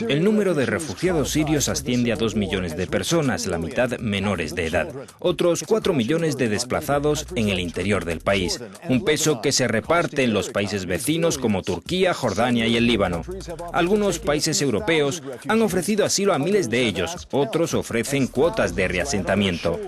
El número de refugiados sirios asciende a 2 millones de personas, la mitad menores de edad. Otros 4 millones de desplazados en el interior del país. Un peso que se reparte en los países vecinos como Turquía, Jordania y el Líbano. Algunos países europeos han ofrecido asilo a miles de ellos, otros ofrecen cuotas de reasentamiento.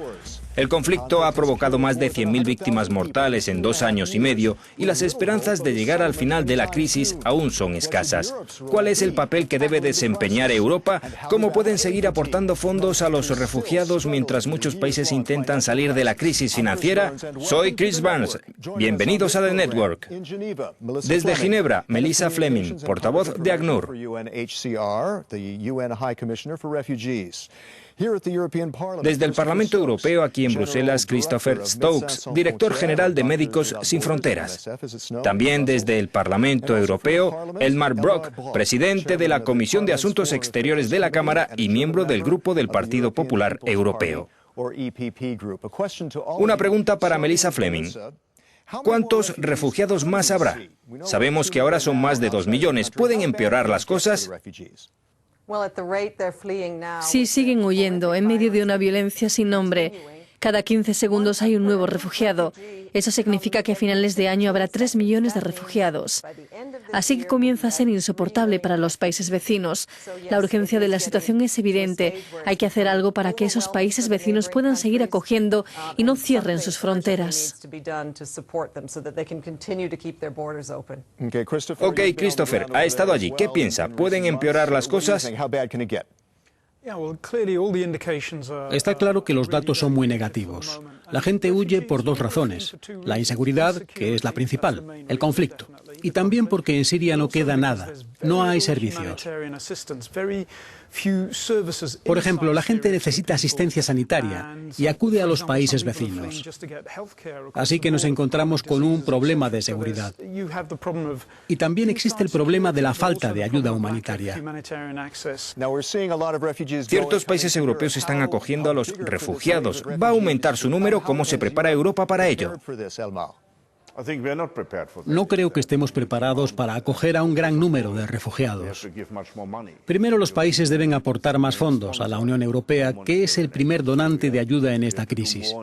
El conflicto ha provocado más de 100.000 víctimas mortales en 2 años y medio y las esperanzas de llegar al final de la crisis aún son escasas. ¿Cuál es el papel que debe desempeñar Europa? ¿Cómo pueden seguir aportando fondos a los refugiados mientras muchos países intentan salir de la crisis financiera? Soy Chris Barnes. Bienvenidos a The Network. Desde Ginebra, Melissa Fleming, portavoz de ACNUR. Desde el Parlamento Europeo, aquí en Bruselas, Christopher Stokes, director general de Médicos Sin Fronteras. También desde el Parlamento Europeo, Elmar Brok, presidente de la Comisión de Asuntos Exteriores de la Cámara y miembro del Grupo del Partido Popular Europeo. Una pregunta para Melissa Fleming. ¿Cuántos refugiados más habrá? Sabemos que ahora son más de 2 millones. ¿Pueden empeorar las cosas? Sí, siguen huyendo en medio de una violencia sin nombre. Cada 15 segundos hay un nuevo refugiado. Eso significa que a finales de año habrá 3 millones de refugiados. Así que comienza a ser insoportable para los países vecinos. La urgencia de la situación es evidente. Hay que hacer algo para que esos países vecinos puedan seguir acogiendo y no cierren sus fronteras. Ok, Christopher, ha estado allí. ¿Qué piensa? ¿Pueden empeorar las cosas? Está claro que los datos son muy negativos. La gente huye por 2 razones. La inseguridad, que es la principal, el conflicto. Y también porque en Siria no queda nada. No hay servicios. Por ejemplo, la gente necesita asistencia sanitaria y acude a los países vecinos. Así que nos encontramos con un problema de seguridad. Y también existe el problema de la falta de ayuda humanitaria. Ciertos países europeos están acogiendo a los refugiados. ¿Va a aumentar su número? ¿Cómo se prepara Europa para ello? No creo que estemos preparados para acoger a un gran número de refugiados. Primero, los países deben aportar más fondos a la Unión Europea, que es el primer donante de ayuda en esta crisis.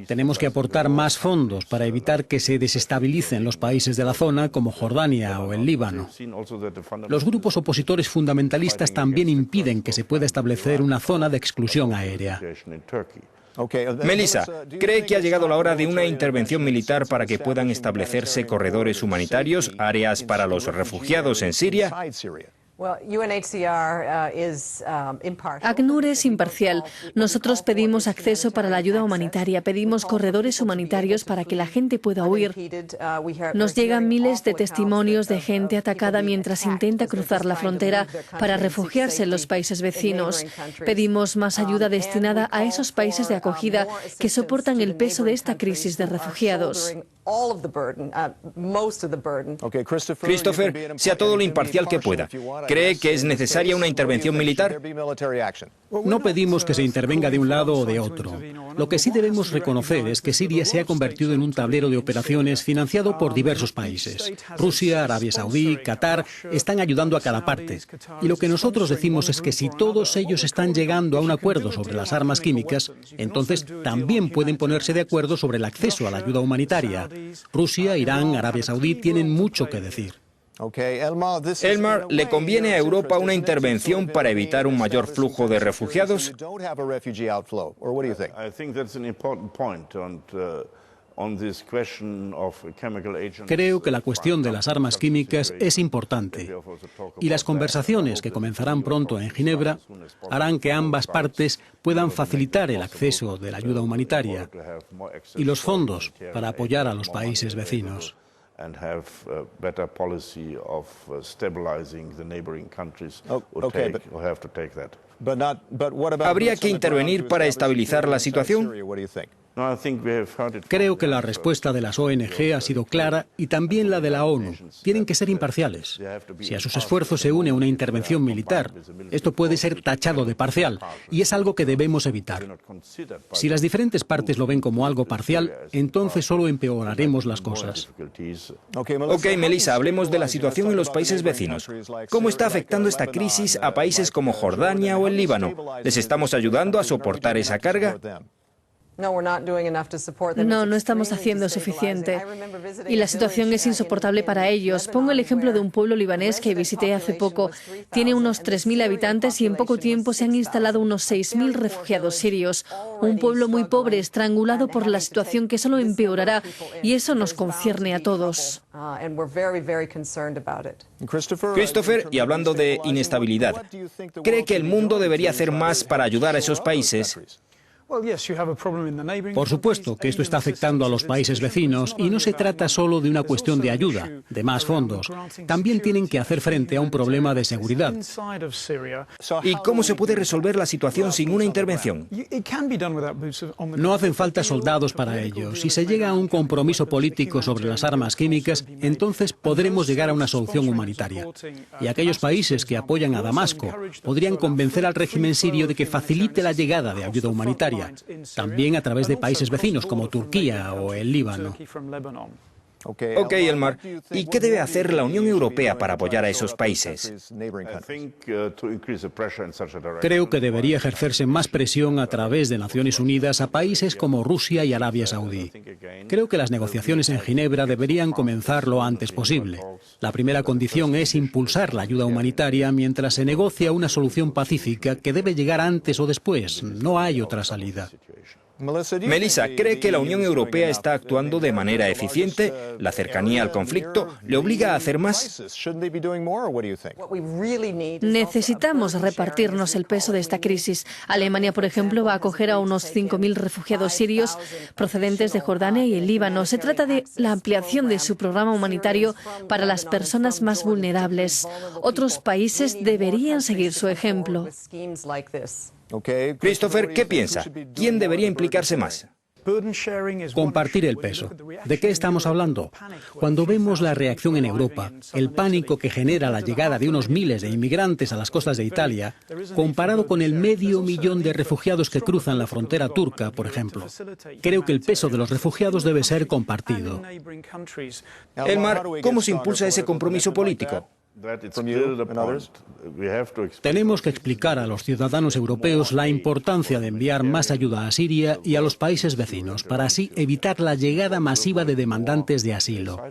Tenemos que aportar más fondos para evitar que se desestabilicen los países de la zona, como Jordania o el Líbano. Los grupos opositores fundamentalistas también impiden que se pueda establecer una zona de exclusión aérea. Melissa, ¿cree que ha llegado la hora de una intervención militar para que puedan establecerse corredores humanitarios, áreas para los refugiados en Siria? ACNUR es imparcial. Nosotros pedimos acceso para la ayuda humanitaria, pedimos corredores humanitarios para que la gente pueda huir. Nos llegan miles de testimonios de gente atacada mientras intenta cruzar la frontera para refugiarse en los países vecinos. Pedimos más ayuda destinada a esos países de acogida que soportan el peso de esta crisis de refugiados. Christopher, sea todo lo imparcial que pueda. ¿Cree que es necesaria una intervención militar? No pedimos que se intervenga de un lado o de otro. Lo que sí debemos reconocer es que Siria se ha convertido en un tablero de operaciones financiado por diversos países. Rusia, Arabia Saudí, Qatar están ayudando a cada parte. Y lo que nosotros decimos es que si todos ellos están llegando a un acuerdo sobre las armas químicas, entonces también pueden ponerse de acuerdo sobre el acceso a la ayuda humanitaria. Rusia, Irán, Arabia Saudí tienen mucho que decir. Elmar, ¿le conviene a Europa una intervención para evitar un mayor flujo de refugiados? Creo que la cuestión de las armas químicas es importante y las conversaciones que comenzarán pronto en Ginebra harán que ambas partes puedan facilitar el acceso de la ayuda humanitaria y los fondos para apoyar a los países vecinos. ¿Habría que intervenir para estabilizar la situación? Creo que la respuesta de las ONG ha sido clara y también la de la ONU. Tienen que ser imparciales. Si a sus esfuerzos se une una intervención militar, esto puede ser tachado de parcial y es algo que debemos evitar. Si las diferentes partes lo ven como algo parcial, entonces solo empeoraremos las cosas. Ok, Melissa, hablemos de la situación en los países vecinos. ¿Cómo está afectando esta crisis a países como Jordania o el Líbano? ¿Les estamos ayudando a soportar esa carga? No estamos haciendo suficiente. Y la situación es insoportable para ellos. Pongo el ejemplo de un pueblo libanés que visité hace poco. Tiene unos 3.000 habitantes y en poco tiempo se han instalado unos 6.000 refugiados sirios. Un pueblo muy pobre, estrangulado por la situación que solo empeorará. Y eso nos concierne a todos. Christopher, y hablando de inestabilidad, ¿cree que el mundo debería hacer más para ayudar a esos países? Por supuesto que esto está afectando a los países vecinos y no se trata solo de una cuestión de ayuda, de más fondos. También tienen que hacer frente a un problema de seguridad. ¿Y cómo se puede resolver la situación sin una intervención? No hacen falta soldados para ello. Si se llega a un compromiso político sobre las armas químicas, entonces podremos llegar a una solución humanitaria. Y aquellos países que apoyan a Damasco podrían convencer al régimen sirio de que facilite la llegada de ayuda humanitaria, también a través de países vecinos como Turquía o el Líbano. Ok, Elmar. ¿Y qué debe hacer la Unión Europea para apoyar a esos países? Creo que debería ejercerse más presión a través de Naciones Unidas a países como Rusia y Arabia Saudí. Creo que las negociaciones en Ginebra deberían comenzar lo antes posible. La primera condición es impulsar la ayuda humanitaria mientras se negocia una solución pacífica que debe llegar antes o después. No hay otra salida. Melissa, ¿cree que la Unión Europea está actuando de manera eficiente? ¿La cercanía al conflicto le obliga a hacer más? Necesitamos repartirnos el peso de esta crisis. Alemania, por ejemplo, va a acoger a unos 5.000 refugiados sirios procedentes de Jordania y el Líbano. Se trata de la ampliación de su programa humanitario para las personas más vulnerables. Otros países deberían seguir su ejemplo. Christopher, ¿qué piensa? ¿Quién debería implicarse más? Compartir el peso. ¿De qué estamos hablando? Cuando vemos la reacción en Europa, el pánico que genera la llegada de unos miles de inmigrantes a las costas de Italia, comparado con el 500.000 de refugiados que cruzan la frontera turca, por ejemplo, creo que el peso de los refugiados debe ser compartido. Elmar, ¿cómo se impulsa ese compromiso político? Tenemos que explicar a los ciudadanos europeos la importancia de enviar más ayuda a Siria y a los países vecinos, para así evitar la llegada masiva de demandantes de asilo.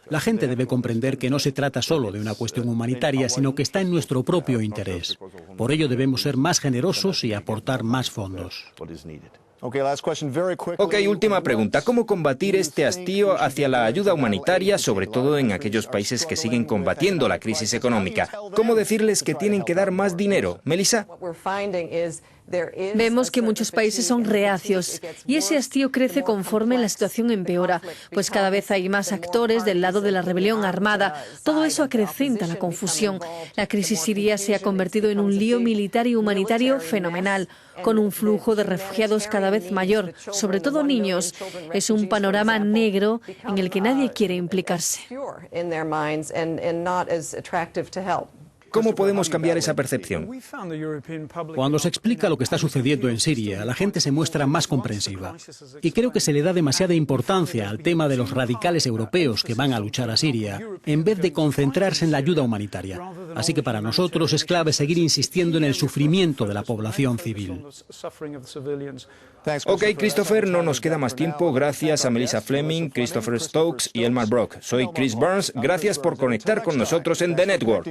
La gente debe comprender que no se trata solo de una cuestión humanitaria, sino que está en nuestro propio interés. Por ello debemos ser más generosos y aportar más fondos. Ok, última pregunta. ¿Cómo combatir este hastío hacia la ayuda humanitaria, sobre todo en aquellos países que siguen combatiendo la crisis económica? ¿Cómo decirles que tienen que dar más dinero? Melissa. Vemos que muchos países son reacios y ese hastío crece conforme la situación empeora, pues cada vez hay más actores del lado de la rebelión armada. Todo eso acrecenta la confusión. La crisis siria se ha convertido en un lío militar y humanitario fenomenal, con un flujo de refugiados cada vez mayor, sobre todo niños. Es un panorama negro en el que nadie quiere implicarse. ¿Cómo podemos cambiar esa percepción? Cuando se explica lo que está sucediendo en Siria, la gente se muestra más comprensiva. Y creo que se le da demasiada importancia al tema de los radicales europeos que van a luchar a Siria, en vez de concentrarse en la ayuda humanitaria. Así que para nosotros es clave seguir insistiendo en el sufrimiento de la población civil. Ok, Christopher, no nos queda más tiempo. Gracias a Melissa Fleming, Christopher Stokes y Elmar Brok. Soy Chris Burns. Gracias por conectar con nosotros en The Network.